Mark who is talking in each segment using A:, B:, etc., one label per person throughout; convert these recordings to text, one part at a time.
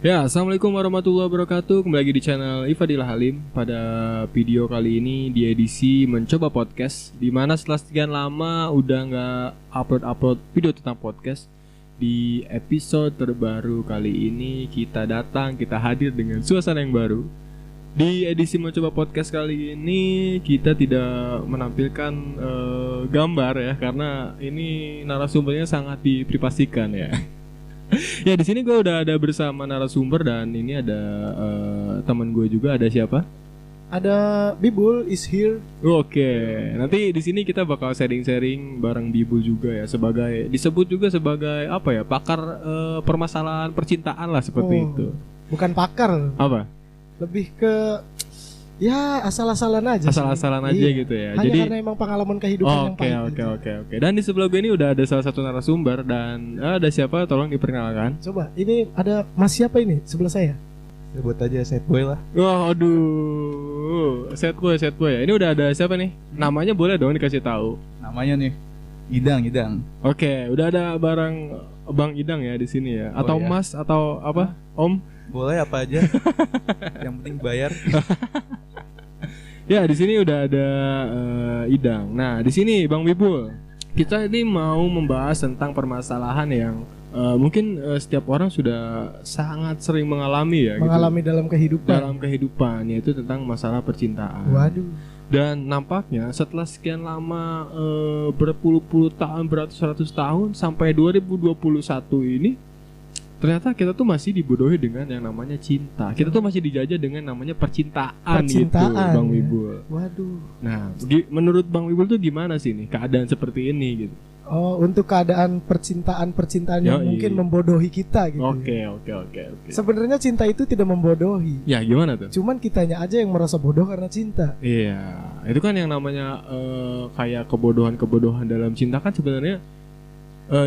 A: Ya, assalamualaikum warahmatullahi wabarakatuh. Kembali lagi di channel Ifadillah Halim. Pada video kali ini di edisi mencoba podcast, di mana setelah sekian lama udah nggak upload video tentang podcast. Di episode terbaru kali ini kita hadir dengan suasana yang baru. Di edisi mencoba podcast kali ini kita tidak menampilkan gambar ya, karena ini narasumbernya sangat diprivasikan ya. Ya, di sini gue udah ada bersama narasumber dan ini ada teman gue juga, ada siapa?
B: Ada Bibul is here.
A: Oke, nanti di sini kita bakal sharing-sharing bareng Bibul juga ya, disebut juga sebagai apa ya, pakar permasalahan percintaan lah seperti itu.
B: Bukan pakar.
A: Apa?
B: Lebih ke ya asal-asalan aja.
A: Asal-asalan aja gitu ya.
B: Hanya
A: Jadi
B: karena emang pengalaman kehidupan yang pahit.
A: Oke. Dan di sebelah gue ini udah ada salah satu narasumber dan ada siapa? Tolong diperkenalkan.
B: Coba, ini ada Mas siapa ini sebelah saya?
C: Sebut aja Set Boy lah.
A: Wah, aduh. Set boy ya. Ini udah ada siapa nih? Namanya boleh dong dikasih tahu.
C: Namanya nih Idang.
A: Oke, udah ada barang Bang Idang ya di sini ya. Atau
C: iya.
A: Mas atau apa? Om?
C: Boleh apa aja. Yang penting bayar.
A: Ya, di sini udah ada Idang. Nah, di sini Bang Bibul, kita ini mau membahas tentang permasalahan yang mungkin setiap orang sudah sangat sering mengalami ya.
B: Mengalami
A: gitu. Dalam kehidupan, yaitu tentang masalah percintaan.
B: Waduh.
A: Dan nampaknya setelah sekian lama berpuluh-puluh tahun, beratus-ratus tahun sampai 2021 ini, ternyata kita tuh masih dibodohi dengan yang namanya cinta. Kita tuh masih dijajah dengan namanya percintaan gitu, Bang Wibul.
B: Waduh.
A: Nah, menurut Bang Wibul tuh gimana sih nih keadaan seperti ini gitu?
B: Oh, untuk keadaan percintaan yang mungkin membodohi kita gitu.
A: Oke.
B: Sebenarnya cinta itu tidak membodohi.
A: Ya, gimana tuh?
B: Cuman kitanya aja yang merasa bodoh karena cinta.
A: Iya, itu kan yang namanya kayak kebodohan dalam cinta kan sebenarnya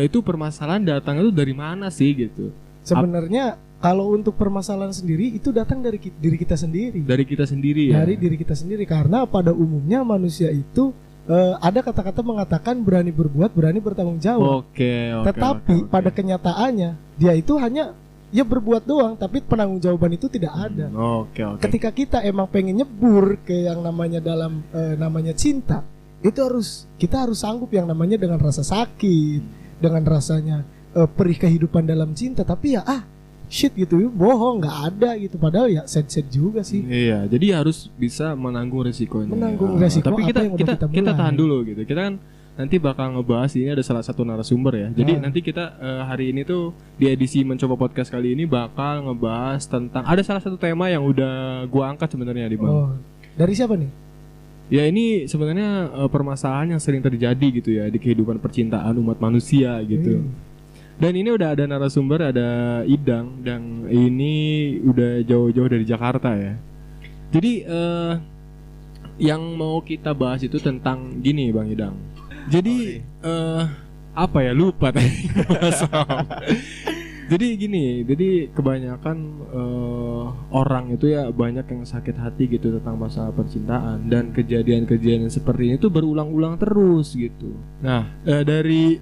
A: itu permasalahan datangnya tuh dari mana sih gitu?
B: Sebenarnya kalau untuk permasalahan sendiri itu datang dari diri kita sendiri.
A: Dari kita sendiri ya.
B: Dari diri kita sendiri, karena pada umumnya manusia itu ada kata-kata mengatakan berani berbuat, berani bertanggung jawab.
A: Oke.
B: Tetapi pada kenyataannya dia itu hanya ya berbuat doang, tapi penanggung-jawaban itu tidak ada.
A: Oke.
B: Ketika kita emang pengen nyebur ke yang namanya dalam namanya cinta, kita harus sanggup yang namanya dengan rasa sakit, dengan rasanya perih kehidupan dalam cinta, tapi ya shit gitu, bohong, nggak ada gitu, padahal ya sad juga sih.
A: Iya, jadi harus bisa menanggung resikonya.
B: Resiko.
A: Tapi kita tahan dulu gitu. Kita kan nanti bakal ngebahas, ini ada salah satu narasumber ya. Jadi nanti kita hari ini tuh di edisi mencoba podcast kali ini bakal ngebahas tentang, ada salah satu tema yang udah gua angkat sebenarnya di Bang.
B: Oh, dari siapa nih?
A: Ya, ini sebenarnya permasalahan yang sering terjadi gitu ya di kehidupan percintaan umat manusia gitu. Dan ini udah ada narasumber, ada Idang, dan ini udah jauh-jauh dari Jakarta ya. Jadi yang mau kita bahas itu tentang gini Bang Idang. Jadi apa ya, lupa tadi. Jadi gini, kebanyakan orang itu ya banyak yang sakit hati gitu tentang masalah percintaan, dan kejadian-kejadian seperti ini tuh berulang-ulang terus gitu. Nah, dari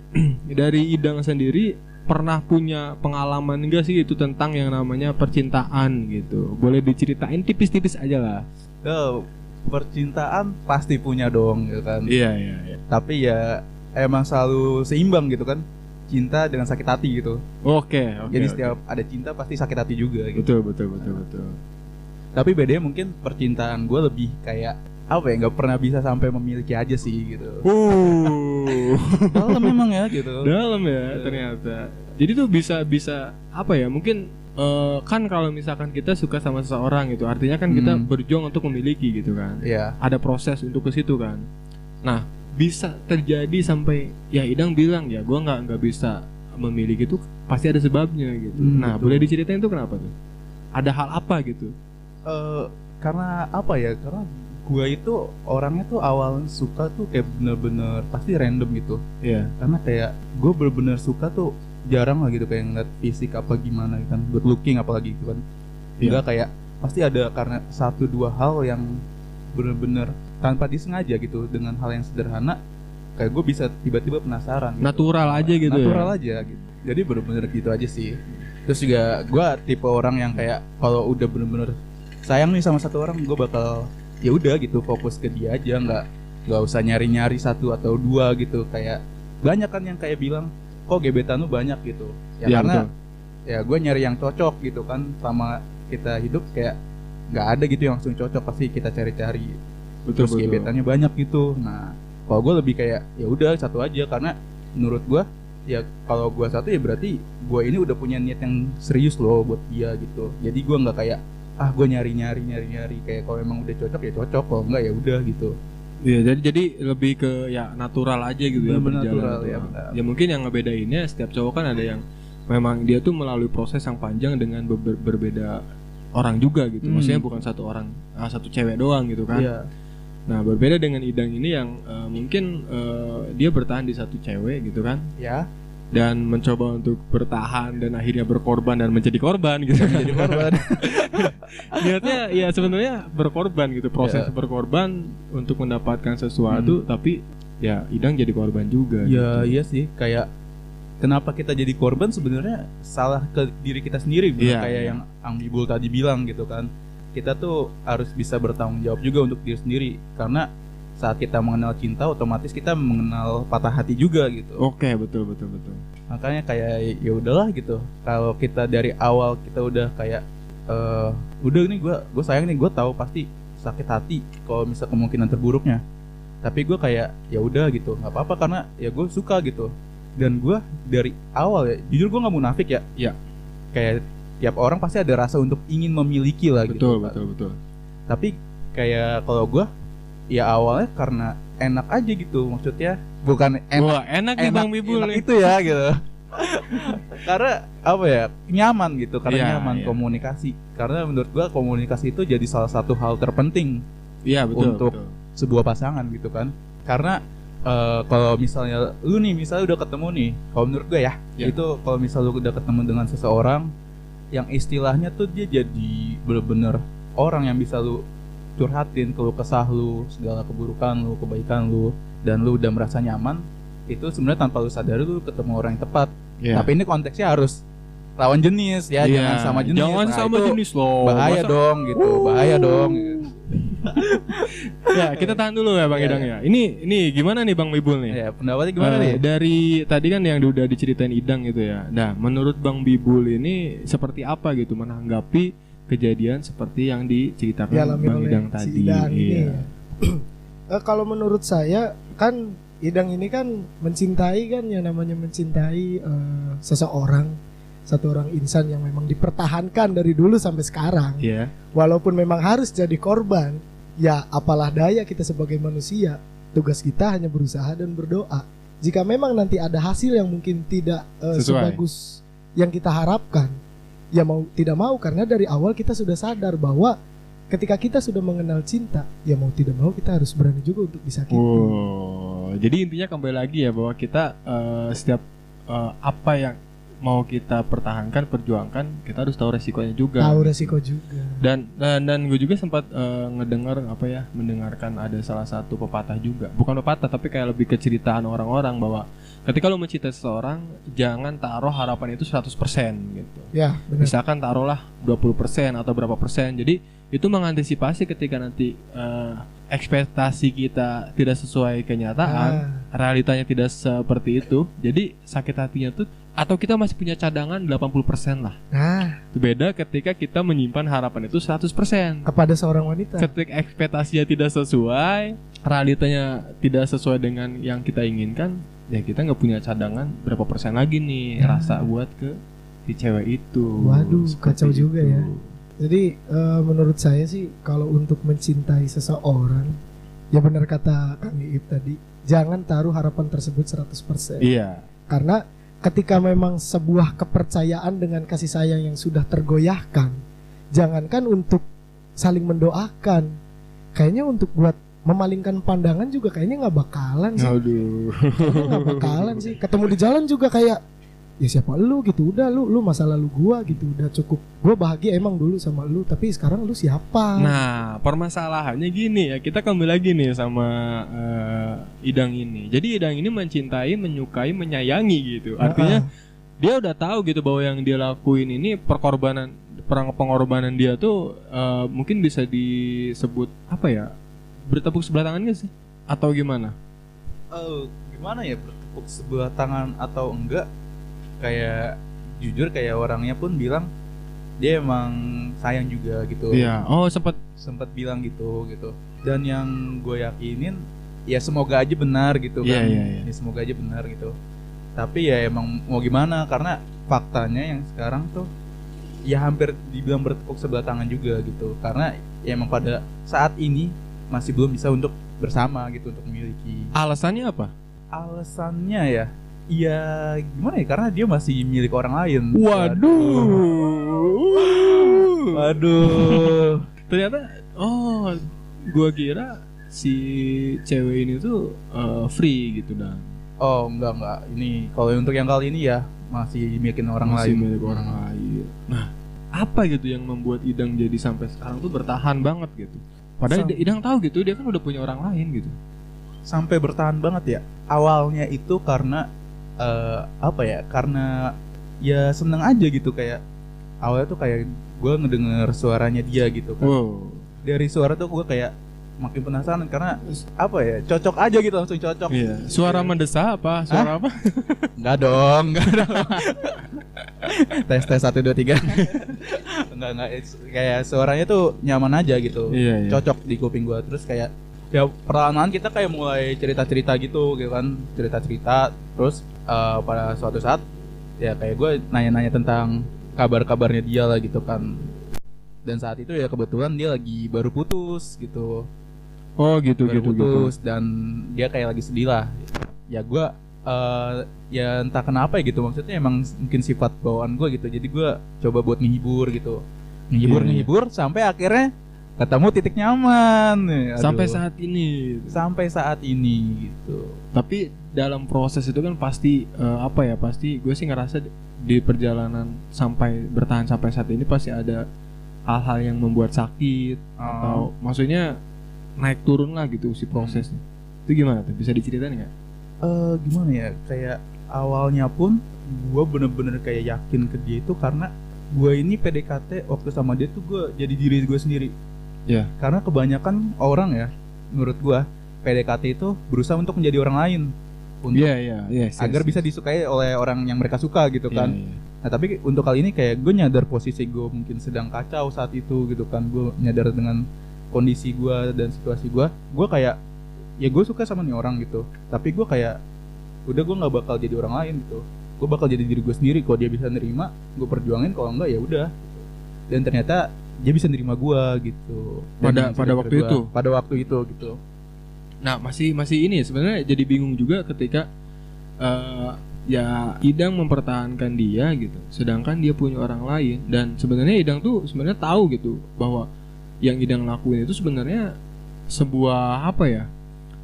A: Idang sendiri pernah punya pengalaman enggak sih itu tentang yang namanya percintaan gitu? Boleh diceritain tipis-tipis aja lah.
C: Percintaan pasti punya dong gitu kan.
A: Iya.
C: Tapi ya emang selalu seimbang gitu kan. Cinta dengan sakit hati gitu.
A: Oke.
C: Jadi setiap ada cinta pasti sakit hati juga gitu.
A: Betul.
C: Tapi bedanya mungkin percintaan gue lebih kayak apa ya, nggak pernah bisa sampai memiliki aja sih gitu. Dalam memang ya gitu.
A: Dalam ya ternyata. Jadi tuh bisa apa ya, mungkin kan kalau misalkan kita suka sama seseorang gitu, artinya kan kita berjuang untuk memiliki gitu kan.
C: Iya.
A: Ada proses untuk ke situ kan. Nah, bisa terjadi sampai ya Idang bilang ya gue nggak bisa memiliki itu pasti ada sebabnya gitu. Nah,
C: betul.
A: boleh diceritain tuh kenapa tuh? Ada hal apa gitu?
C: Karena apa ya? Karena gue itu orangnya tuh awalnya suka tuh kayak bener-bener pasti random gitu.
A: Iya.
C: Karena kayak gue bener-bener suka tuh jarang lah gitu kayak ngeliat fisik apa gimana kan, good looking apalagi gitu kan. Enggak kayak pasti ada karena 1-2 hal yang bener-bener tanpa disengaja gitu, dengan hal yang sederhana kayak gue bisa tiba-tiba penasaran gitu.
A: Natural aja gitu.
C: Natural aja gitu. Jadi bener-bener gitu aja sih. Terus juga gue tipe orang yang kayak kalau udah bener-bener sayang nih sama satu orang, gue bakal ya udah gitu fokus ke dia aja, nggak usah nyari-nyari satu atau dua gitu. Kayak banyak kan yang kayak bilang kok gebetan lu banyak gitu ya, karena betul. Ya gue nyari yang cocok gitu kan sama kita hidup, kayak nggak ada gitu yang langsung cocok, pasti kita cari-cari. Betul, terus gebetannya banyak gitu. Nah kalau gue lebih kayak ya udah satu aja, karena menurut gue ya kalau gue satu ya berarti gue ini udah punya niat yang serius loh buat dia gitu. Jadi gue nggak kayak gue nyari kayak kalau emang udah cocok ya cocok, kalau enggak ya udah gitu.
A: Iya, jadi lebih ke ya natural aja gitu ya, berjalan
C: natural,
A: natural. Ya mungkin yang ngebedainnya setiap cowok kan ada yang memang dia tuh melalui proses yang panjang dengan berbeda orang juga gitu. Maksudnya bukan satu orang, satu cewek doang gitu kan.
C: Iya.
A: Nah, berbeda dengan Idang ini yang mungkin dia bertahan di satu cewek gitu kan.
C: Ya.
A: Dan mencoba untuk bertahan dan akhirnya berkorban dan menjadi korban gitu.
C: Menjadi korban.
A: Niatnya ya sebenarnya berkorban gitu, proses berkorban untuk mendapatkan sesuatu, tapi ya Idang jadi korban juga.
C: Ya
A: gitu.
C: iya sih, kayak kenapa kita jadi korban sebenarnya salah ke diri kita sendiri, bukan kayak yang Ambibul tadi bilang gitu kan. Kita tuh harus bisa bertanggung jawab juga untuk diri sendiri, karena saat kita mengenal cinta otomatis kita mengenal patah hati juga gitu.
A: Oke, betul.
C: Makanya kayak ya udahlah gitu. Kalau kita dari awal kita udah kayak udah nih gue sayang nih, gue tahu pasti sakit hati kalau misal kemungkinan terburuknya. Tapi gue kayak ya udah gitu, nggak apa-apa karena ya gue suka gitu. Dan gue dari awal ya, jujur gue nggak munafik ya.
A: Iya.
C: Kayak tiap orang pasti ada rasa untuk ingin memiliki lah gitu.
A: Betul.
C: Tapi kayak kalau gue ya awalnya karena enak aja gitu, maksudnya bukan enak.
A: Wah, enak nih Bang Bibul nih.
C: Itu ya gitu. Karena apa ya, nyaman gitu, karena nyaman komunikasi. Karena menurut gua komunikasi itu jadi salah satu hal terpenting untuk sebuah pasangan gitu kan. Karena kalau misalnya lu nih misalnya udah ketemu nih, kalau menurut gua ya itu kalau misalnya lu udah ketemu dengan seseorang yang istilahnya tuh dia jadi bener-bener orang yang bisa lu curhatin keluh kesah lu, segala keburukan lu, kebaikan lu, dan lu udah merasa nyaman, itu sebenarnya tanpa lu sadari lu ketemu orang yang tepat. Tapi ini konteksnya harus lawan jenis ya, jangan sama jenis.
A: Jangan sama jenis loh.
C: Bahaya dong gitu, bahaya dong.
A: Ya, kita tahan dulu ya Bang Idang ya. Ini gimana nih Bang Bibul nih?
C: Ya, pendapatnya gimana nih?
A: Dari tadi kan yang udah diceritain Idang gitu ya. Nah, menurut Bang Bibul ini seperti apa gitu menanggapi kejadian seperti yang diceritakan Bang Idang tadi?
B: Kalau menurut saya kan Idang ini kan mencintai kan, yang namanya mencintai seseorang, satu orang insan yang memang dipertahankan dari dulu sampai sekarang. Walaupun memang harus jadi korban, ya apalah daya kita sebagai manusia, tugas kita hanya berusaha dan berdoa. Jika memang nanti ada hasil yang mungkin tidak sebagus yang kita harapkan, ya mau tidak mau, karena dari awal kita sudah sadar bahwa ketika kita sudah mengenal cinta, ya mau tidak mau kita harus berani juga untuk disakiti.
A: Jadi intinya kembali lagi ya bahwa kita setiap apa yang mau kita pertahankan, perjuangkan, kita harus tahu resikonya juga.
B: Tahu resiko juga.
A: Dan gue juga sempat mendengarkan ada salah satu pepatah juga. Bukan pepatah tapi kayak lebih ke ceritaan orang-orang bahwa ketika lo mencintai seseorang, jangan taruh harapan itu 100% gitu.
B: Ya, benar.
A: Misalkan taruhlah 20% atau berapa persen. Jadi itu mengantisipasi ketika nanti ekspektasi kita tidak sesuai kenyataan, realitanya tidak seperti itu. Jadi sakit hatinya tuh, atau kita masih punya cadangan 80% lah. Itu beda ketika kita menyimpan harapan itu 100%
B: kepada seorang wanita.
A: Ketika ekspektasinya tidak sesuai, realitanya tidak sesuai dengan yang kita inginkan, ya kita nggak punya cadangan berapa persen lagi nih rasa buat ke si cewek itu.
B: Waduh, kacau juga ya. Jadi menurut saya sih kalau untuk mencintai seseorang, ya benar kata Kang Iip tadi, jangan taruh harapan tersebut 100%.
A: Iya.
B: Karena ketika memang sebuah kepercayaan dengan kasih sayang yang sudah tergoyahkan, jangankan untuk saling mendoakan, kayaknya untuk buat memalingkan pandangan juga kayaknya nggak bakalan sih.
A: Aduh.
B: Kayaknya nggak bakalan sih. Ketemu di jalan juga kayak ya siapa lu gitu, udah lu masa lalu gua gitu, udah cukup, gua bahagia emang dulu sama lu, tapi sekarang lu siapa?
A: Nah, permasalahannya gini ya, kita kembali lagi nih sama Idang ini. Jadi Idang ini mencintai, menyukai, menyayangi gitu. Artinya dia udah tahu gitu bahwa yang dia lakuin ini pengorbanan dia tuh mungkin bisa disebut apa ya? Bertepuk sebelah tangan gak sih? Atau gimana?
C: Gimana ya, bertepuk sebelah tangan atau enggak? Kayak jujur kayak orangnya pun bilang dia emang sayang juga gitu.
A: Iya. Oh, sempat
C: bilang gitu. Dan yang gue yakinin ya semoga aja benar gitu kan.
A: Iya.
C: Ya, semoga aja benar gitu. Tapi ya emang mau gimana, karena faktanya yang sekarang tuh ya hampir dibilang bertepuk sebelah tangan juga gitu. Karena ya emang pada saat ini masih belum bisa untuk bersama gitu, untuk memiliki.
A: alasannya apa?
C: Alasannya ya, iya gimana ya, karena dia masih milik orang lain. Waduh.
A: Ternyata gua kira si cewek ini tuh free gitu dan
C: Oh enggak. Ini kalau untuk yang kali ini ya masih milikin orang
A: masih
C: lain.
A: milik orang lain. Nah, apa gitu yang membuat Idang jadi sampai sekarang tuh bertahan banget gitu? Padahal Idang tahu gitu dia kan udah punya orang lain gitu.
C: Sampai bertahan banget ya. Awalnya itu karena apa ya? Karena ya seneng aja gitu, kayak awalnya tuh kayak gue ngedenger suaranya dia gitu kan.
A: Wow.
C: Dari suara tuh gue kayak makin penasaran karena apa ya? Cocok aja gitu, langsung cocok.
A: Iya. Suara mendesah apa? Suara apa?
C: Enggak dong. Tes 1 2 3. Enggak kayak suaranya tuh nyaman aja gitu.
A: Iya.
C: Cocok di kuping gua. Terus kayak ya perlahan-lahan kita kayak mulai cerita-cerita gitu kan, cerita-cerita. Terus pada suatu saat ya kayak gue nanya-nanya tentang kabar-kabarnya dia lah gitu kan. Dan saat itu ya kebetulan dia lagi baru putus gitu.
A: Oh gitu
C: Baru
A: gitu
C: putus
A: gitu.
C: dan dia kayak lagi sedih lah. Ya gue ya entah kenapa ya gitu, maksudnya emang mungkin sifat bawaan gue gitu. Jadi gue coba buat menghibur gitu, menghibur sampai akhirnya ketemu titik nyaman. Aduh. Sampai saat ini gitu.
A: Tapi dalam proses itu kan pasti pasti gue sih ngerasa di perjalanan sampai bertahan sampai saat ini pasti ada hal-hal yang membuat sakit atau maksudnya naik turun lah gitu si prosesnya. Itu gimana tuh? Bisa diceritain nggak?
C: Gimana ya, kayak awalnya pun gue bener-bener kayak yakin ke dia itu karena gue ini PDKT waktu sama dia tuh gue jadi diri gue sendiri.
A: Ya.
C: Karena kebanyakan orang ya, menurut gue PDKT itu berusaha untuk menjadi orang lain, untuk agar bisa disukai oleh orang yang mereka suka gitu kan. Nah tapi untuk kali ini kayak gue nyadar posisi gue mungkin sedang kacau saat itu gitu kan. Gue nyadar dengan kondisi gue dan situasi gue kayak ya gue suka sama nih orang gitu, tapi gue kayak udah gue nggak bakal jadi orang lain gitu. Gue bakal jadi diri gue sendiri. Kalau dia bisa nerima, gue perjuangin. Kalau enggak ya udah. Dan ternyata dia bisa nerima gue gitu.
A: Pada waktu itu
C: gitu.
A: Nah masih ini sebenarnya jadi bingung juga ketika ya Idang mempertahankan dia gitu, sedangkan dia punya orang lain. Dan sebenarnya Idang tuh sebenarnya tahu gitu bahwa yang Idang lakuin itu sebenarnya sebuah apa ya,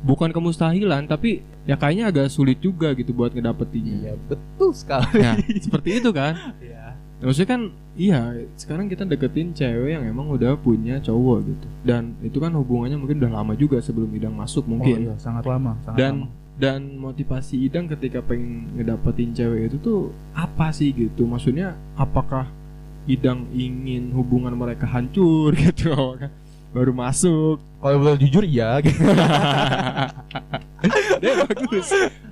A: bukan kemustahilan, tapi ya kayaknya agak sulit juga gitu buat ngedapetinnya.
C: Iya betul sekali.
A: Nah seperti itu kan.
C: Iya.
A: Maksudnya kan iya, sekarang kita deketin cewek yang emang udah punya cowok gitu. Dan itu kan hubungannya mungkin udah lama juga sebelum Idang masuk mungkin.
C: Oh iya, sangat lama.
A: Dan motivasi Idang ketika pengen ngedapetin cewek itu tuh apa sih gitu? Maksudnya apakah Idang ingin hubungan mereka hancur gitu kan? Baru masuk.
C: Kalau boleh jujur iya gitu.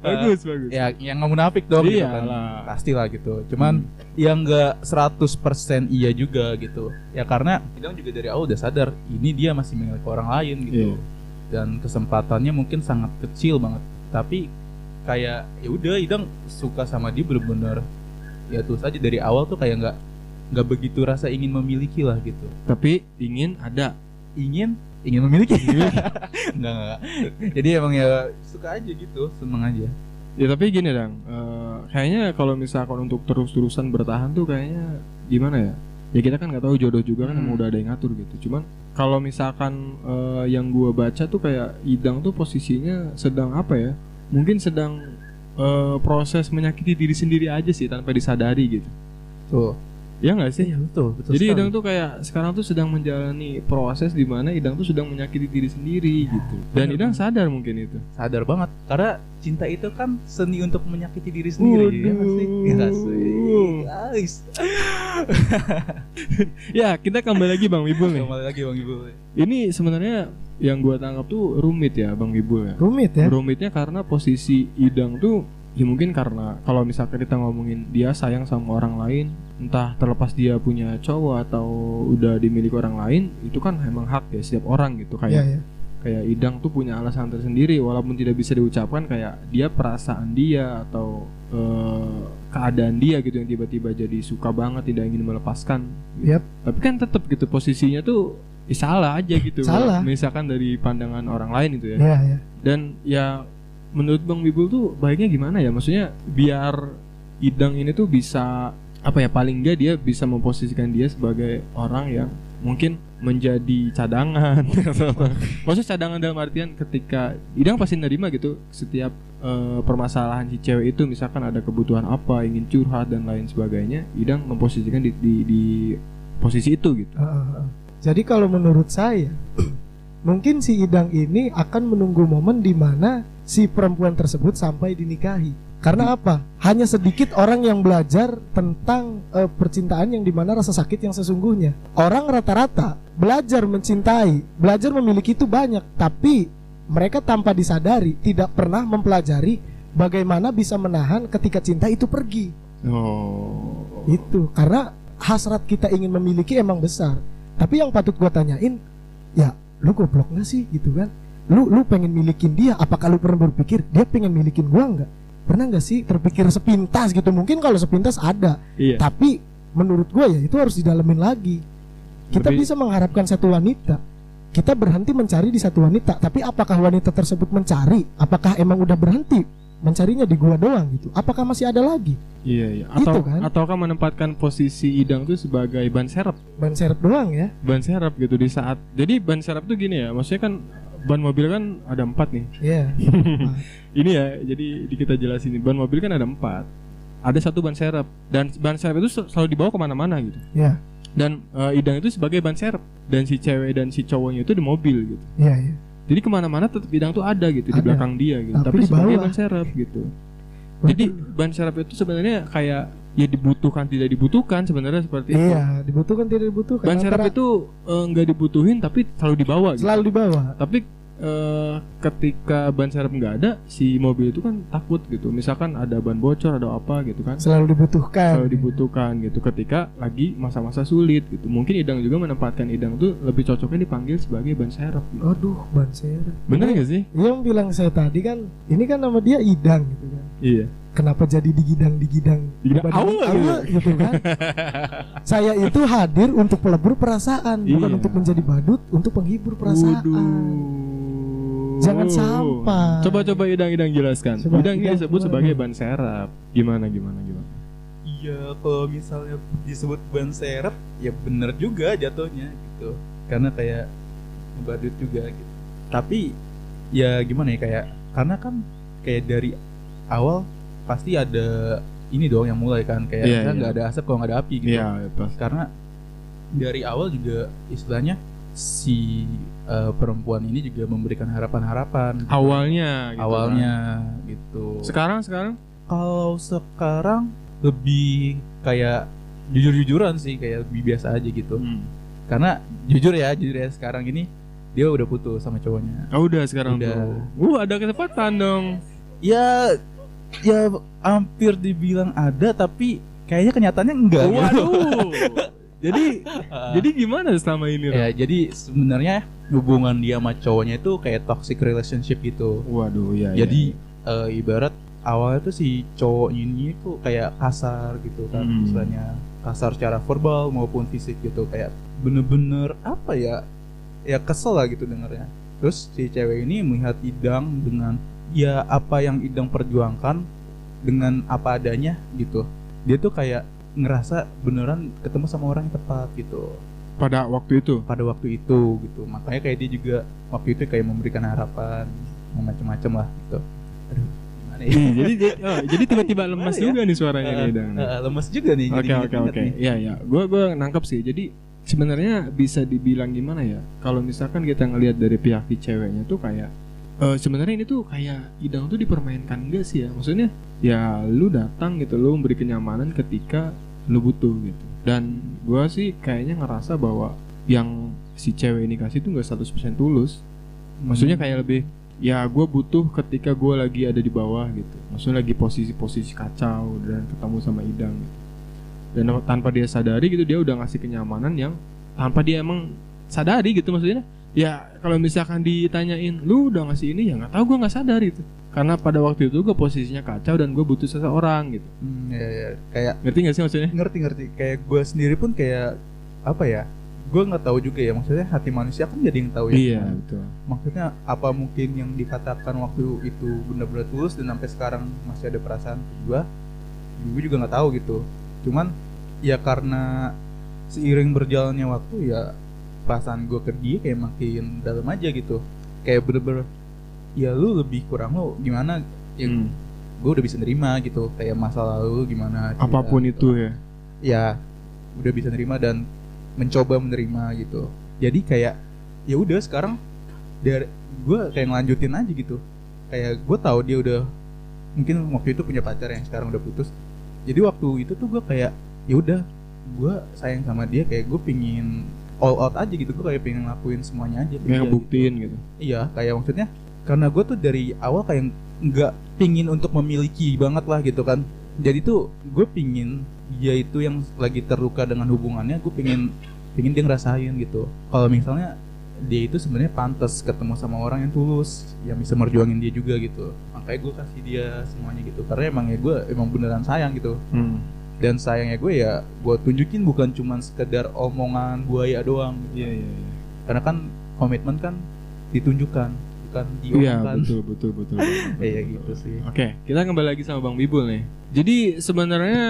C: Bagus. Ya yang nggak munafik dong gitu kan. Pastilah gitu. Cuman yang nggak 100% iya juga gitu. Ya karena Idang juga dari awal udah sadar ini dia masih milik orang lain gitu. Dan kesempatannya mungkin sangat kecil banget. Tapi kayak ya udah Idang suka sama dia bener-bener ya terus aja dari awal tuh kayak nggak begitu rasa ingin memiliki lah gitu.
A: Tapi ingin
C: memiliki. Enggak. Jadi emang ya suka aja gitu, seneng aja.
A: Ya tapi gini Dang, kayaknya kalau misalkan untuk terus-terusan bertahan tuh kayaknya gimana ya? Ya kita kan nggak tahu jodoh juga kan, emang udah ada yang ngatur gitu. Cuman kalau misalkan yang gua baca tuh kayak Idang tuh posisinya sedang apa ya? Mungkin sedang proses menyakiti diri sendiri aja sih tanpa disadari gitu.
C: Tuh.
A: Ya nggak sih?
C: Iya betul
A: Jadi
C: sekali.
A: Idang tuh kayak sekarang tuh sedang menjalani proses di mana Idang tuh sedang menyakiti diri sendiri gitu. Dan Idang sadar mungkin itu.
C: sadar banget karena cinta itu kan seni untuk menyakiti diri sendiri. Ya nggak sih? Ya nggak sih? Guys.
A: Ya kita kembali lagi Bang Wibul nih.
C: Kembali lagi Bang Ibu.
A: Ini sebenarnya yang gua tangkap tuh rumit ya Bang Wibul ya.
B: Rumit ya.
A: Rumitnya karena posisi Idang tuh ya mungkin karena kalau misalkan kita ngomongin dia sayang sama orang lain, entah terlepas dia punya cowok atau udah dimiliki orang lain, itu kan emang hak ya setiap orang gitu. Kayak
B: Iya, iya.
A: kayak Idang tuh punya alasan tersendiri walaupun tidak bisa diucapkan, kayak dia perasaan dia atau keadaan dia gitu yang tiba-tiba jadi suka banget tidak ingin melepaskan gitu.
B: Yap.
A: Tapi kan tetap gitu posisinya tuh salah aja gitu.
B: Salah.
A: Misalkan dari pandangan orang lain itu ya.
B: Iya, iya.
A: Dan ya menurut Bang Wibul tuh baiknya gimana ya? Maksudnya biar Idang ini tuh bisa apa ya, paling enggak dia bisa memposisikan dia sebagai orang yang mungkin menjadi cadangan. Maksudnya cadangan dalam artian ketika Idang pasti nerima gitu setiap permasalahan si cewek itu, misalkan ada kebutuhan apa, ingin curhat dan lain sebagainya, Idang memposisikan di posisi itu gitu.
B: Jadi kalau menurut saya mungkin si Idang ini akan menunggu momen di mana si perempuan tersebut sampai dinikahi. Karena apa? Hanya sedikit orang yang belajar tentang percintaan yang dimana rasa sakit yang sesungguhnya. Orang rata-rata belajar mencintai, belajar memiliki itu banyak, tapi mereka tanpa disadari tidak pernah mempelajari bagaimana bisa menahan ketika cinta itu pergi.
A: Oh.
B: Itu karena hasrat kita ingin memiliki emang besar. Tapi yang patut gua tanyain, ya lu goblok gak sih gitu kan? Lu pengen milikin dia, apakah lu pernah berpikir dia pengen milikin gua nggak? Pernah nggak sih terpikir sepintas gitu? Mungkin kalau sepintas ada,
A: Iya.
B: tapi menurut gua ya itu harus didalemin lagi. Kita
A: Lebih-
B: bisa mengharapkan satu wanita, kita berhenti mencari di satu wanita, tapi apakah wanita tersebut mencari? Apakah emang udah berhenti mencarinya di gua doang gitu? Apakah masih ada lagi?
A: Iya.
B: Gitu
A: Atau
B: kan?
A: ataukah menempatkan posisi Idang tuh sebagai ban serep.
B: Ban serep doang ya?
A: Ban serep gitu di saat. Jadi ban serep tuh gini ya, maksudnya kan ban mobil kan ada 4 nih.
B: Iya.
A: Ini ya, jadi kita jelasin, ban mobil kan ada 4. Ada satu ban serep, dan ban serep itu selalu dibawa kemana-mana gitu.
B: Iya.
A: Dan Idang itu sebagai ban serep, dan si cewek dan si cowoknya itu di mobil gitu.
B: Iya, iya.
A: Jadi kemana-mana tetap Idang tuh ada gitu di
B: Ada.
A: belakang dia gitu.
B: Tapi
A: Tapi
B: di
A: sebagai
B: bawah.
A: ban serep gitu. Jadi ban serep itu sebenarnya kayak ya dibutuhkan tidak dibutuhkan sebenarnya seperti itu.
B: Iya, dibutuhkan tidak dibutuhkan.
A: Ban serep
B: Antara-
A: itu nggak dibutuhin tapi selalu dibawa gitu.
B: selalu dibawa.
A: Tapi ketika ban serep nggak ada, si mobil itu kan takut gitu. Misalkan ada ban bocor ada apa gitu kan.
B: Selalu dibutuhkan.
A: Selalu dibutuhkan gitu ketika lagi masa-masa sulit gitu. Mungkin Idang juga menempatkan Idang tuh lebih cocoknya dipanggil sebagai ban serep gitu.
B: Aduh, ban serep.
A: Bener nggak sih?
B: Yang bilang saya tadi kan, ini kan nama dia Idang gitu kan.
A: Iya.
B: Kenapa jadi digidang
A: Digidang awal
B: gitu kan? Saya itu hadir untuk pelebur perasaan, bukan
A: Iya.
B: untuk menjadi badut, untuk penghibur perasaan. Jangan sampai.
A: Coba Idang jelaskan.
B: Coba,
A: Idang ini
B: Idang,
A: disebut
B: gimana?
A: sebagai ban serep. Gimana?
C: Iya, kalau misalnya disebut ban serep, ya bener juga jatuhnya gitu. Karena kayak ngebadut juga gitu. Tapi ya gimana ya, kayak karena kan kayak dari awal pasti ada ini dong yang mulai kan, kayak
A: Iya,
C: misalnya
A: iya.
C: nggak ada asap kalau nggak ada api gitu.
A: Iya, pas.
C: Karena dari awal juga istilahnya si perempuan ini juga memberikan harapan-harapan gitu.
A: Awalnya
C: Gitu.
A: Sekarang
C: Kalau sekarang lebih kayak jujur-jujuran sih, kayak lebih biasa aja gitu. Karena jujur ya sekarang ini dia udah putus sama cowoknya.
A: Oh, udah sekarang
C: Udah.
A: tuh. Ada kesempatan dong.
C: Ya hampir dibilang ada, tapi kayaknya kenyataannya enggak. Gitu.
A: Waduh. jadi gimana selama ini?
C: Ya, jadi sebenarnya hubungan dia sama cowoknya itu kayak toxic relationship gitu.
A: Waduh, ya.
C: Jadi ibarat awalnya tuh si cowok ini tuh kayak kasar gitu kan, istilahnya kasar secara verbal maupun fisik gitu, kayak bener-bener apa ya kesel lah gitu dengarnya. Terus si cewek ini melihat Idang dengan ya apa yang Idang perjuangkan dengan apa adanya gitu. Dia tuh kayak ngerasa beneran ketemu sama orang yang tepat gitu
A: pada waktu itu.
C: gitu. Makanya kayak dia juga waktu itu kayak memberikan harapan macam-macam lah gitu. Aduh, gimana gimana ya?
A: Jadi tiba-tiba lemas
C: Gimana
A: juga nih suaranya nih Idang.
C: Lemes juga nih.
A: Oke. Iya. Gue nangkep sih. Jadi sebenarnya bisa dibilang gimana ya? Kalau misalkan kita ngelihat dari pihak si ceweknya tuh kayak sebenarnya ini tuh kayak Idang tuh dipermainkan enggak sih ya? Maksudnya ya lu datang gitu, lu memberi kenyamanan ketika lu butuh gitu. Dan gue sih kayaknya ngerasa bahwa yang si cewek ini kasih tuh nggak 100% tulus. Maksudnya kayak lebih ya gue butuh ketika gue lagi ada di bawah gitu. Maksudnya lagi posisi kacau dan ketemu sama Idang gitu. Dan tanpa dia sadari gitu dia udah ngasih kenyamanan yang tanpa dia emang sadari gitu. Maksudnya ya kalau misalkan ditanyain lu udah ngasih ini ya nggak tahu, gue nggak sadar itu. Karena pada waktu itu gue posisinya kacau dan gue butuh seseorang gitu.
C: Ya. Kayak
A: ngerti nggak sih maksudnya?
C: Ngerti. Kayak gue sendiri pun kayak apa ya? Gue nggak tahu juga ya, maksudnya hati manusia kan jadi yang tahu ya.
A: Iya betul.
C: Maksudnya apa mungkin yang dikatakan waktu itu benar-benar tulus dan sampai sekarang masih ada perasaan gue juga nggak tahu gitu. Cuman ya karena seiring berjalannya waktu ya perasaan gue ke dia kayak makin dalam aja gitu. Kayak bener-bener ya lu lebih kurang lu gimana ya, gue udah bisa nerima gitu. Kayak masa lalu gimana
A: apapun
C: gitu.
A: itu
C: Ya udah bisa nerima dan mencoba menerima gitu. Jadi kayak ya udah sekarang dari gue kayak ngelanjutin aja gitu. Kayak gue tahu dia udah mungkin waktu itu punya pacar yang sekarang udah putus. Jadi waktu itu tuh gue kayak ya udah gue sayang sama dia, kayak gue pingin all out aja gitu. Gue kayak pengen ngelakuin semuanya aja
A: kayak ngebuktiin gitu.
C: Iya, kayak maksudnya karena gue tuh dari awal kayak nggak pingin untuk memiliki banget lah gitu kan. Jadi tuh gue pingin dia itu yang lagi terluka dengan hubungannya, gue pingin dia ngerasain gitu. Kalau misalnya dia itu sebenarnya pantas ketemu sama orang yang tulus, yang bisa merjuangin dia juga gitu. Makanya gue kasih dia semuanya gitu. Karena emang ya gue emang beneran sayang gitu. Dan sayangnya gue ya gue tunjukin bukan cuma sekedar omongan buaya doang gitu. Iya. Karena kan komitmen kan ditunjukkan, bukan diomongkan.
A: Iya betul.
C: Iya gitu sih.
A: Oke, kita kembali lagi sama Bang Bibul nih. Jadi sebenarnya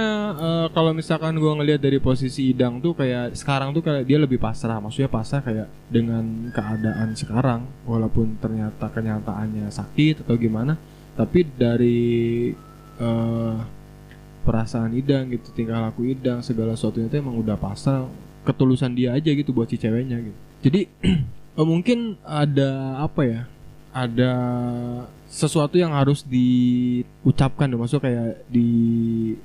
A: kalau misalkan gue ngelihat dari posisi Idang tuh kayak sekarang tuh kayak dia lebih pasrah. Maksudnya pasrah kayak dengan keadaan sekarang, walaupun ternyata kenyataannya sakit atau gimana, tapi dari perasaan Idang gitu, tingkah laku Idang, segala sesuatunya itu emang udah pasrah, ketulusan dia aja gitu buat si ceweknya gitu. Jadi mungkin ada apa ya? Ada sesuatu yang harus diucapkan, maksudnya kayak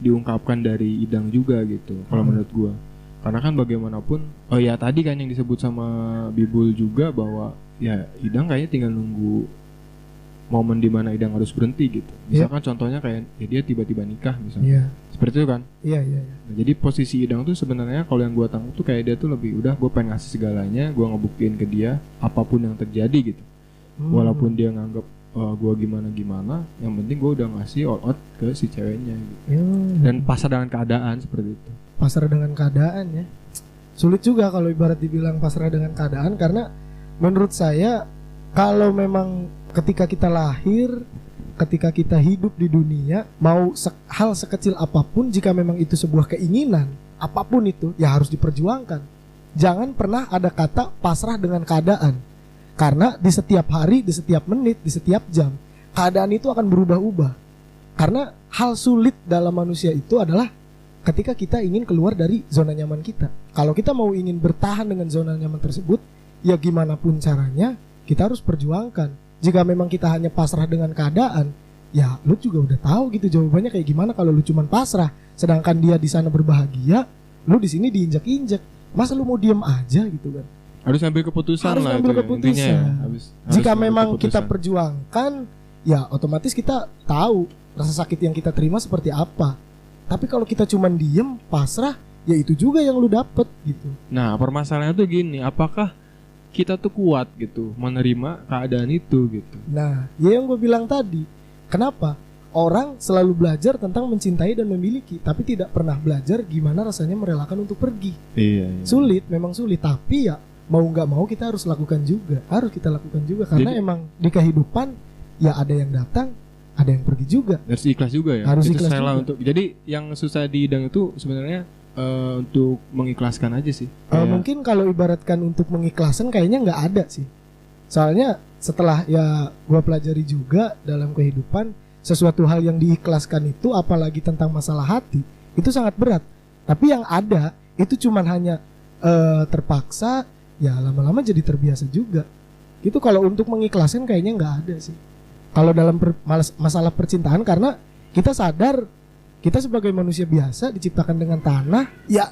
A: diungkapkan dari Idang juga gitu. Kalau menurut gua, karena kan bagaimanapun, ya tadi kan yang disebut sama Bibul juga bahwa ya Idang kayaknya tinggal nunggu momen dimana Idang harus berhenti gitu. Misalkan contohnya kayak ya dia tiba-tiba nikah misalnya, seperti itu kan. Iya. Nah, jadi posisi Idang tuh sebenarnya kalau yang gua tangkap tuh kayak dia tuh lebih udah gue pengen ngasih segalanya, gua ngebuktiin ke dia apapun yang terjadi gitu. Walaupun dia nganggap gue gimana, yang penting gue udah ngasih all out ke si ceweknya gitu. Dan pasrah dengan keadaan seperti itu.
B: Pasrah dengan keadaan ya. Sulit juga kalau ibarat dibilang pasrah dengan keadaan, karena menurut saya kalau memang ketika kita lahir, ketika kita hidup di dunia, mau hal sekecil apapun, jika memang itu sebuah keinginan, apapun itu ya harus diperjuangkan. Jangan pernah ada kata pasrah dengan keadaan. Karena di setiap hari, di setiap menit, di setiap jam, keadaan itu akan berubah-ubah. Karena hal sulit dalam manusia itu adalah ketika kita ingin keluar dari zona nyaman kita. Kalau kita mau ingin bertahan dengan zona nyaman tersebut, ya gimana pun caranya, kita harus perjuangkan. Jika memang kita hanya pasrah dengan keadaan, ya lu juga udah tahu gitu jawabannya kayak gimana kalau lu cuman pasrah. Sedangkan dia di sana berbahagia, lu di sini diinjak-injak. Masa lu mau diem aja gitu kan?
A: Harus ambil keputusan
B: harus
A: lah
B: ambil
A: itu
B: keputusan.
A: Ya,
B: jika memang kita perjuangkan, ya otomatis kita tahu rasa sakit yang kita terima seperti apa. Tapi kalau kita cuma diem, pasrah, ya itu juga yang lu dapet gitu.
A: Nah permasalahannya tuh gini, apakah kita tuh kuat gitu menerima keadaan itu gitu?
B: Nah ya yang gue bilang tadi, kenapa orang selalu belajar tentang mencintai dan memiliki, tapi tidak pernah belajar gimana rasanya merelakan untuk pergi.
A: Iya.
B: Sulit, memang sulit, tapi ya mau nggak mau kita harus lakukan juga, harus kita lakukan juga, karena
A: jadi,
B: emang di kehidupan ya ada yang datang, ada yang pergi juga.
A: Harus ikhlas juga ya.
B: Harus
A: itu
B: ikhlas
A: juga.
B: juga.
A: Untuk, jadi yang susah di Idang itu sebenarnya untuk mengikhlaskan aja sih.
B: Mungkin kalau ibaratkan untuk mengikhlaskan kayaknya nggak ada sih. Soalnya setelah ya gua pelajari juga dalam kehidupan, sesuatu hal yang diikhlaskan itu, apalagi tentang masalah hati, itu sangat berat. Tapi yang ada itu cuman hanya terpaksa, ya lama-lama jadi terbiasa juga. Itu kalau untuk mengikhlaskan kayaknya nggak ada sih. Kalau dalam masalah percintaan, karena kita sadar kita sebagai manusia biasa diciptakan dengan tanah, ya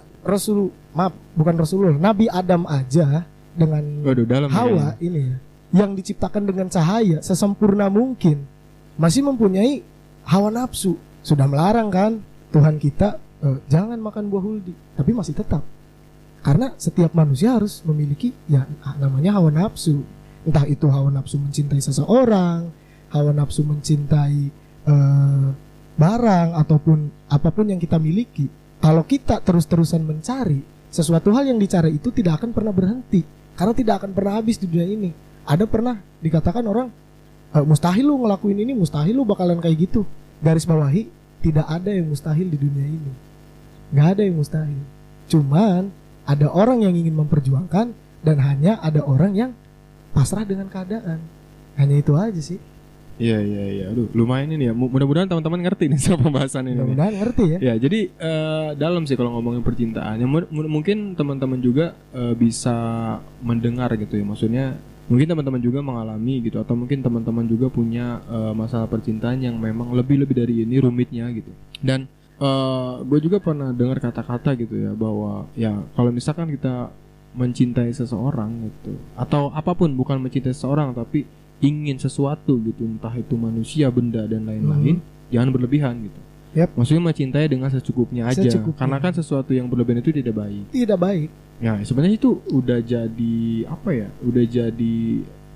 B: bukan Rasulullah, Nabi Adam aja dengan
A: dalam
B: Hawa ini ya, yang diciptakan dengan cahaya sesempurna mungkin, masih mempunyai hawa nafsu. Sudah melarang kan Tuhan kita, jangan makan buah huldi, tapi masih tetap. Karena setiap manusia harus memiliki ya namanya hawa nafsu. Entah itu hawa nafsu mencintai seseorang, hawa nafsu mencintai barang, ataupun apapun yang kita miliki. Kalau kita terus-terusan mencari, sesuatu hal yang dicari itu tidak akan pernah berhenti, karena tidak akan pernah habis di dunia ini. Ada pernah dikatakan orang, mustahil lu ngelakuin ini, mustahil lu bakalan kayak gitu. Garis bawahi, tidak ada yang mustahil di dunia ini. Gak ada yang mustahil. Cuman ada orang yang ingin memperjuangkan, dan hanya ada orang yang pasrah dengan keadaan. Hanya itu aja sih.
A: Iya. Aduh, lumayan ini ya. Mudah-mudahan teman-teman ngerti nih sama pembahasan ini.
B: Mudah-mudahan ngerti ya.
A: Ya, jadi dalam sih kalau ngomongin percintaan. Mungkin teman-teman juga bisa mendengar gitu ya. Maksudnya mungkin teman-teman juga mengalami gitu, atau mungkin teman-teman juga punya masalah percintaan yang memang lebih dari ini rumitnya gitu. Dan gue juga pernah dengar kata-kata gitu ya, bahwa ya kalau misalkan kita mencintai seseorang gitu, atau apapun, bukan mencintai seseorang tapi ingin sesuatu gitu, entah itu manusia, benda dan lain-lain, jangan berlebihan gitu. Maksudnya mencintai dengan secukupnya aja. Karena kan sesuatu yang berlebihan itu tidak baik.
B: Tidak baik.
A: Ya sebenarnya itu udah jadi apa ya? Udah jadi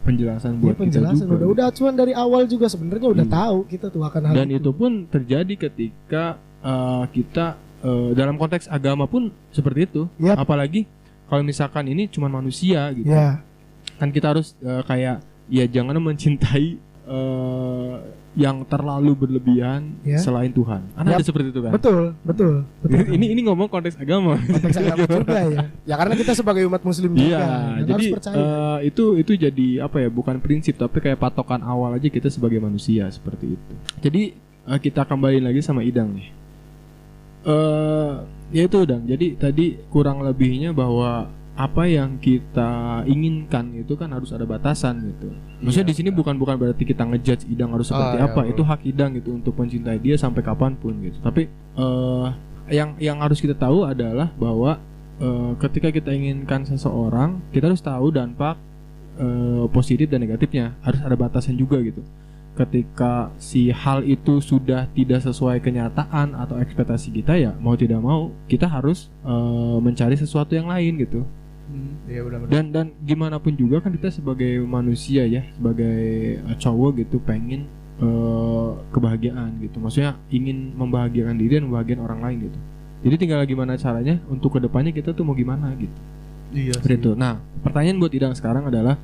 A: penjelasan buat kita juga.
B: Udah acuan dari awal juga sebenarnya udah tahu kita tuh akan hal
A: dan itu pun terjadi ketika kita dalam konteks agama pun seperti itu. Apalagi kalau misalkan ini cuma manusia gitu. Kan kita harus kayak ya jangan mencintai yang terlalu berlebihan selain Tuhan. Ada seperti itu kan?
B: Betul.
A: Ini ngomong konteks agama.
B: Konteks agama juga ya. Ya karena kita sebagai umat muslim juga.
A: Iya, jadi itu jadi apa ya? Bukan prinsip tapi kayak patokan awal aja kita sebagai manusia seperti itu. Jadi kita kembali lagi sama Idang nih. Ya itu Idang. Jadi tadi kurang lebihnya bahwa apa yang kita inginkan itu kan harus ada batasan gitu. Maksudnya di sini bukan berarti kita ngejudge Idang harus seperti apa. Itu hak Idang gitu untuk mencintai dia sampai kapanpun gitu. Tapi yang harus kita tahu adalah bahwa ketika kita inginkan seseorang, kita harus tahu dampak positif dan negatifnya. Harus ada batasan juga gitu. Ketika si hal itu sudah tidak sesuai kenyataan atau ekspektasi kita, ya mau tidak mau kita harus mencari sesuatu yang lain gitu.
C: Iya benar-benar.
A: Dan gimana pun juga kan kita sebagai manusia ya, sebagai cowok gitu pengen kebahagiaan gitu. Maksudnya ingin membahagiakan diri dan membahagiakan orang lain gitu. Jadi tinggal gimana caranya untuk kedepannya kita tuh mau gimana gitu.
C: Iya.
A: Seperti itu. Nah, pertanyaan buat Idang sekarang adalah,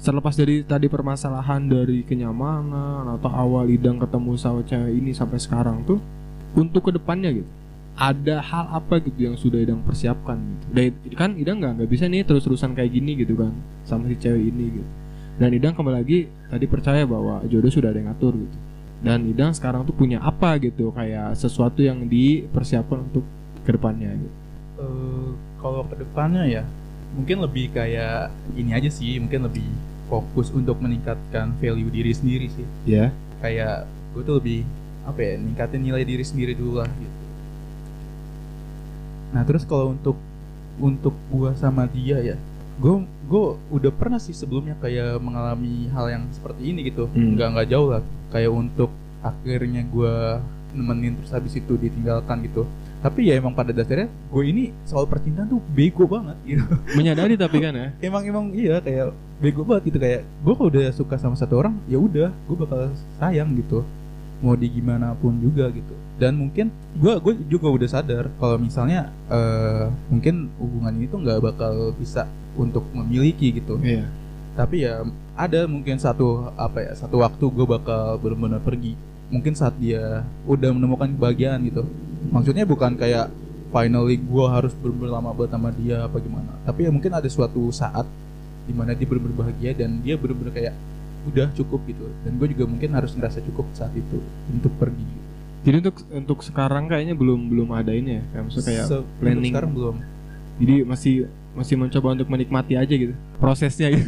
A: terlepas dari tadi permasalahan dari kenyamanan atau awal Idang ketemu sama cewek ini sampai sekarang tuh, untuk kedepannya gitu, ada hal apa gitu yang sudah Idang persiapkan gitu. Dan kan Idang nggak bisa nih terus-terusan kayak gini gitu kan sama si cewek ini gitu. Dan Idang kembali lagi tadi percaya bahwa jodoh sudah ada yang ngatur gitu. Dan Idang sekarang tuh punya apa gitu, kayak sesuatu yang dipersiapkan untuk kedepannya gitu.
C: Kalau kedepannya ya mungkin lebih kayak ini aja sih, mungkin lebih fokus untuk meningkatkan value diri sendiri sih.
A: Ya.
C: Kayak gue tuh lebih apa ya, ningkatin nilai diri sendiri dulu lah gitu. Nah terus kalau untuk gue sama dia ya, gue udah pernah sih sebelumnya kayak mengalami hal yang seperti ini gitu. Nggak jauh lah, kayak untuk akhirnya gue nemenin terus habis itu ditinggalkan gitu. Tapi ya emang pada dasarnya gue ini soal percintaan tuh bego banget gitu.
A: Menyadari tapi kan ya.
C: Emang iya kayak bego banget gitu, kayak gue kalau udah suka sama satu orang ya udah gue bakal sayang gitu. Mau di gimana pun juga gitu. Dan mungkin gue juga udah sadar kalau misalnya mungkin hubungan ini tuh nggak bakal bisa untuk memiliki gitu.
A: Iya.
C: Tapi ya ada mungkin satu waktu gue bakal benar-benar pergi. Mungkin saat dia udah menemukan kebahagiaan gitu. Maksudnya bukan kayak finally gue harus benar-benar lama banget sama dia apa gimana. Tapi ya mungkin ada suatu saat dimana dia benar-benar bahagia dan dia benar-benar kayak udah cukup gitu. Dan gue juga mungkin harus ngerasa cukup saat itu untuk pergi.
A: Jadi untuk sekarang kayaknya belum ada ini ya, kayak maksudnya kayak
C: Untuk
A: planning.
C: sekarang belum.
A: Jadi masih mencoba untuk menikmati aja gitu prosesnya gitu.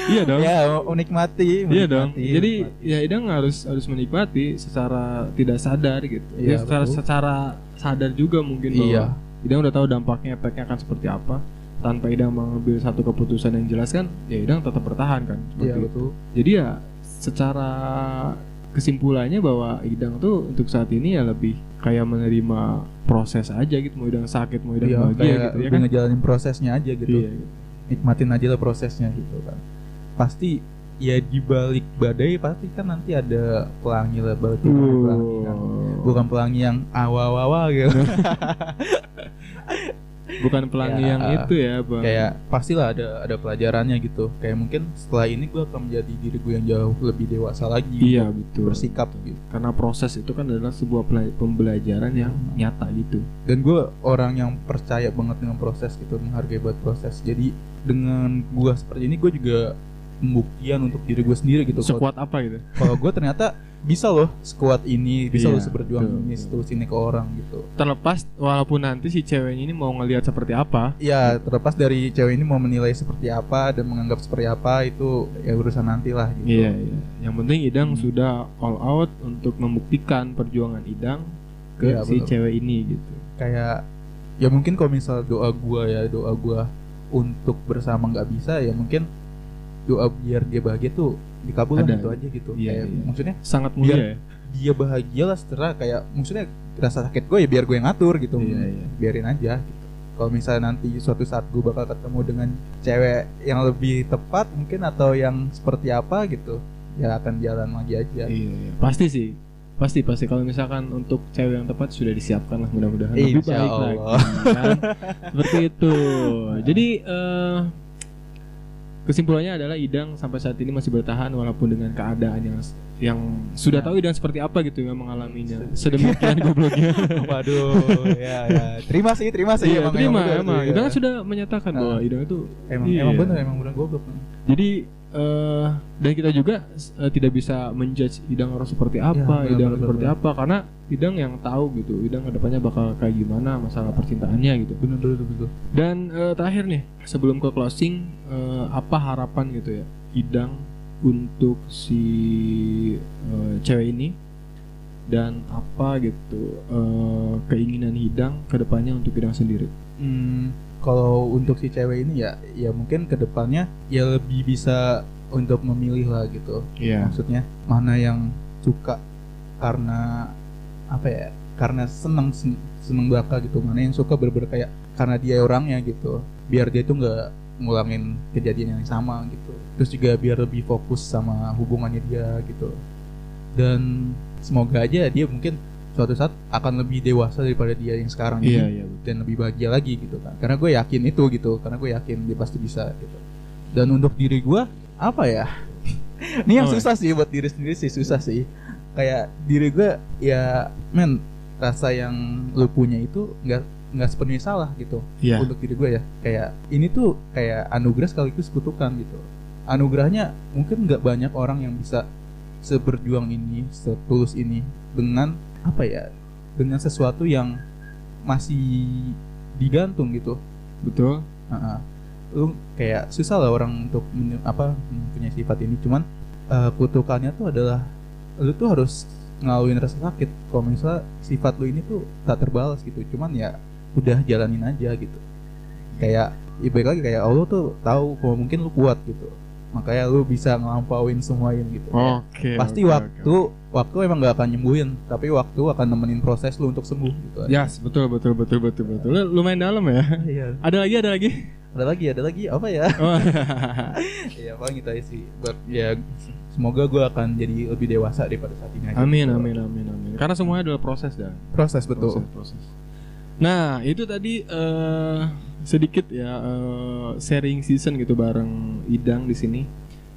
A: Iya dong.
C: Ya, menikmati.
A: Iya dong. Jadi
C: menikmati.
A: ya Idang harus menikmati secara tidak sadar gitu.
C: Iya,
A: Ya
C: betul.
A: secara sadar juga mungkin bahwa
C: Iya.
A: Idang udah tahu dampaknya, efeknya akan seperti apa. Tanpa Idang mengambil satu keputusan yang jelas kan, ya Idang tetap bertahan kan. Seperti
C: Iya,
A: itu.
C: betul.
A: Jadi ya secara kesimpulannya bahwa Idang tuh untuk saat ini ya lebih kayak menerima proses aja gitu. Mau Idang sakit, mau Idang
C: Iya,
A: bahagia
C: kayak
A: gitu ya
C: lebih
A: kan.
C: ngejalanin prosesnya aja gitu.
A: Iya, gitu.
C: Nikmatin aja lah prosesnya gitu kan. Pasti ya di balik badai pasti kan nanti ada pelangi lah, balik pelangi kan. Bukan pelangi yang awa-awa gitu.
A: Bukan pelangi
C: Ya,
A: yang itu ya, Bang.
C: Kayak pastilah ada pelajarannya gitu. Kayak mungkin setelah ini gue akan menjadi diri gue yang jauh lebih dewasa lagi.
A: Iya,
C: untuk
A: betul.
C: Bersikap gitu.
A: Karena proses itu kan adalah sebuah pembelajaran yang nyata gitu.
C: Dan gue orang yang percaya banget dengan proses gitu, menghargai buat proses. Jadi dengan gue seperti ini gue juga pembuktian untuk diri gue sendiri gitu.
A: Sekuat apa gitu?
C: Kalau gue ternyata bisa loh sekuat ini, bisa
A: Iya,
C: loh seberjuang
A: betul.
C: ini, setulus ini ke orang gitu.
A: Terlepas walaupun nanti si ceweknya ini mau ngelihat seperti apa.
C: Ya terlepas dari cewek ini mau menilai seperti apa dan menganggap seperti apa, itu ya urusan nanti lah gitu.
A: Iya, iya. Yang penting Idang sudah all out untuk membuktikan perjuangan Idang ke
C: Iya,
A: si
C: betul.
A: cewek ini gitu.
C: Kayak ya mungkin kalau misal doa gue untuk bersama nggak bisa, ya mungkin doa biar dia bahagia tuh dikabul lah
A: Ada.
C: gitu aja gitu.
A: Iya,
C: Kayak
A: iya.
C: maksudnya
A: Sangat mulia
C: Biar-
A: ya.
C: dia bahagia lah, setelah kayak maksudnya rasa sakit gue ya biar gue yang ngatur gitu.
A: Iya, iya.
C: Biarin aja gitu. Kalau misalnya nanti suatu saat gue bakal ketemu dengan cewek yang lebih tepat mungkin, atau yang seperti apa gitu, ya akan jalan lagi aja.
A: Iya, iya. Pasti sih. Pasti kalau misalkan untuk cewek yang tepat sudah disiapkan lah, mudah-mudahan lebih
C: Insya
A: baik
C: Allah.
A: lagi kan. Seperti itu. Jadi kesimpulannya adalah Idang sampai saat ini masih bertahan walaupun dengan keadaan yang sudah tahu Idang seperti apa gitu yang mengalaminya. Sedemikian gobloknya.
C: Waduh, ya. Terima sih.
A: Iya, terima
C: bener
A: emang.
C: tuh,
A: Idang
C: ya.
A: kan sudah menyatakan bahwa Idang itu iya.
C: Emang bener goblok.
A: Jadi dan kita juga tidak bisa menjudge Idang harus seperti apa,
C: Ya,
A: Idang
C: benar,
A: seperti
C: benar.
A: apa, karena Idang yang tahu gitu, Idang kedepannya bakal kayak gimana masalah percintaannya gitu.
C: Bener.
A: Dan terakhir nih, sebelum ke closing, apa harapan gitu ya Idang untuk si cewek ini, dan apa gitu keinginan Idang kedepannya untuk Idang sendiri?
C: Kalau untuk si cewek ini ya mungkin kedepannya ya lebih bisa untuk memilih lah gitu.
A: Iya.
C: Maksudnya mana yang suka karena apa ya? Karena seneng belaka gitu. Mana yang suka bener-bener kayak karena dia orangnya gitu. Biar dia tuh nggak ngulangin kejadian yang sama gitu. Terus juga biar lebih fokus sama hubungannya dia gitu. Dan semoga aja dia mungkin suatu saat akan lebih dewasa daripada dia yang sekarang ini.
A: Iya, betul.
C: Dan lebih bahagia lagi gitu kan. Karena gue yakin itu gitu. Karena gue yakin dia pasti bisa gitu. Dan untuk diri gue apa ya? Ini yang
A: Oh,
C: susah sih, buat diri sendiri sih susah sih. Kayak diri gue ya rasa yang lu punya itu nggak sepenuhnya salah gitu.
A: Iya.
C: Untuk diri gue ya, kayak ini tuh kayak anugerah sekaligus kutukan gitu. Anugerahnya mungkin nggak banyak orang yang bisa seberjuang ini, setulus ini dengan apa ya, dengan sesuatu yang masih digantung gitu.
A: Betul.
C: Lu kayak susah lah orang untuk mempunyai sifat ini. Cuman kutukannya tuh adalah lu tuh harus ngelaluin rasa sakit kalau misalnya sifat lu ini tuh tak terbalas gitu. Cuman ya udah jalanin aja gitu. Kayak baik lagi kayak Allah tuh tahu kalau mungkin lu kuat gitu, makanya lu bisa ngelampauin semua ini gitu.
A: Oke.
C: Pasti waktu emang gak akan nyembuhin, tapi waktu akan nemenin proses lu untuk sembuh gitu.
A: Yes, betul. Lumayan dalam ya.
C: Iya.
A: Ada lagi?
C: Ada lagi apa ya?
A: Oh.
C: Iya, paling gitu aja sih. Ya semoga gue akan jadi lebih dewasa daripada saat ini aja.
A: Amin. Karena semuanya adalah proses dan
C: Proses betul.
A: proses. Nah, itu tadi sedikit ya sharing season gitu bareng Idang di sini.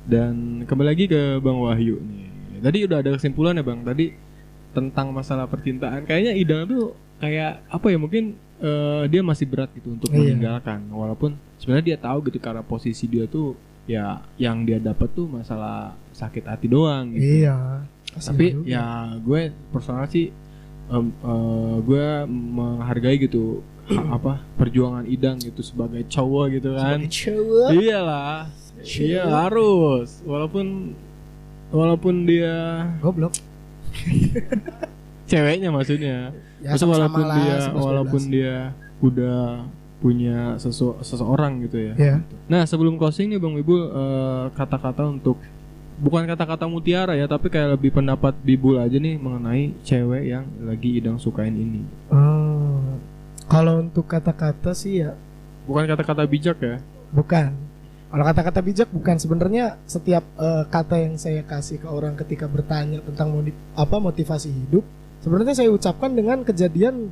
A: Dan kembali lagi ke Bang Wahyu nih. Tadi udah ada kesimpulan ya Bang. Tadi tentang masalah percintaan. Kayaknya Idang tuh kayak apa ya, mungkin dia masih berat gitu untuk
B: Iya.
A: meninggalkan. Walaupun sebenarnya dia tahu gitu karena posisi dia tuh ya yang dia dapat tuh masalah sakit hati doang gitu.
B: Iya.
A: Tapi
B: Kasian juga.
A: ya gue personal sih gue menghargai gitu apa perjuangan Idang gitu sebagai cowok gitu kan.
B: Sebagai cowok.
A: Iyalah. Iya harus walaupun dia
B: Goblok.
A: ceweknya maksudnya.
B: Ya,
A: Maksudnya
B: sama-sama lah, 11-12.
A: walaupun dia udah punya seseorang gitu ya.
B: Ya.
A: Nah sebelum closing nih Bang Wibul, kata-kata untuk bukan kata-kata mutiara ya, tapi kayak lebih pendapat Bibul aja nih mengenai cewek yang lagi Idang sukain ini.
B: Kalau untuk kata-kata sih ya
A: Bukan kata-kata bijak ya.
B: bukan. Kalau kata-kata bijak bukan, sebenarnya setiap kata yang saya kasih ke orang ketika bertanya tentang motivasi hidup, sebenarnya saya ucapkan dengan kejadian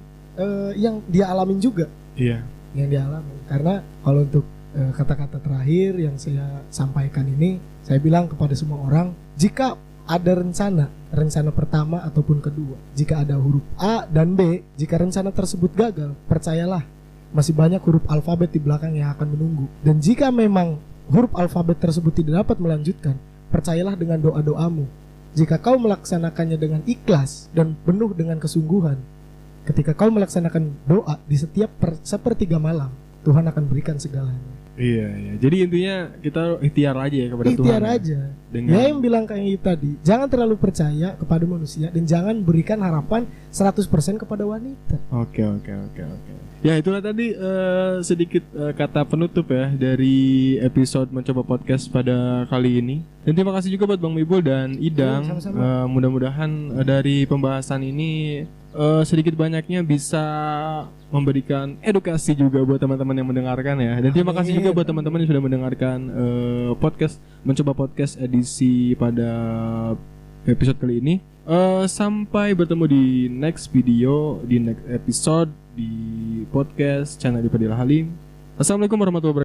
B: yang dia alamin juga,
A: Iya.
B: yang dia alami. Karena kalau untuk kata-kata terakhir yang saya sampaikan ini, saya bilang kepada semua orang, jika ada rencana pertama ataupun kedua, jika ada huruf A dan B, jika rencana tersebut gagal, percayalah masih banyak huruf alfabet di belakang yang akan menunggu. Dan jika memang huruf alfabet tersebut tidak dapat melanjutkan, percayalah dengan doa-doamu. Jika kau melaksanakannya dengan ikhlas dan penuh dengan kesungguhan, ketika kau melaksanakan doa di setiap sepertiga malam, Tuhan akan berikan segalanya.
A: Iya. Jadi intinya kita ikhtiar aja ya kepada Tuhan.
B: Ikhtiar
A: ya.
B: aja.
A: Dengan
B: Ya yang bilang kayak tadi, jangan terlalu percaya kepada manusia dan jangan berikan harapan 100% kepada wanita.
A: Oke. Ya itulah tadi sedikit kata penutup ya dari episode Mencoba Podcast pada kali ini. Dan terima kasih juga buat Bang Wibul dan Idang.
B: Sama-sama.
A: Mudah-mudahan dari pembahasan ini sedikit banyaknya bisa memberikan edukasi juga buat teman-teman yang mendengarkan ya. Dan terima kasih juga buat teman-teman yang sudah mendengarkan podcast Mencoba Podcast edisi pada episode kali ini. Sampai bertemu di next video, di next episode di podcast channel Ifadil Halim. Assalamualaikum warahmatullahi wabarakatuh.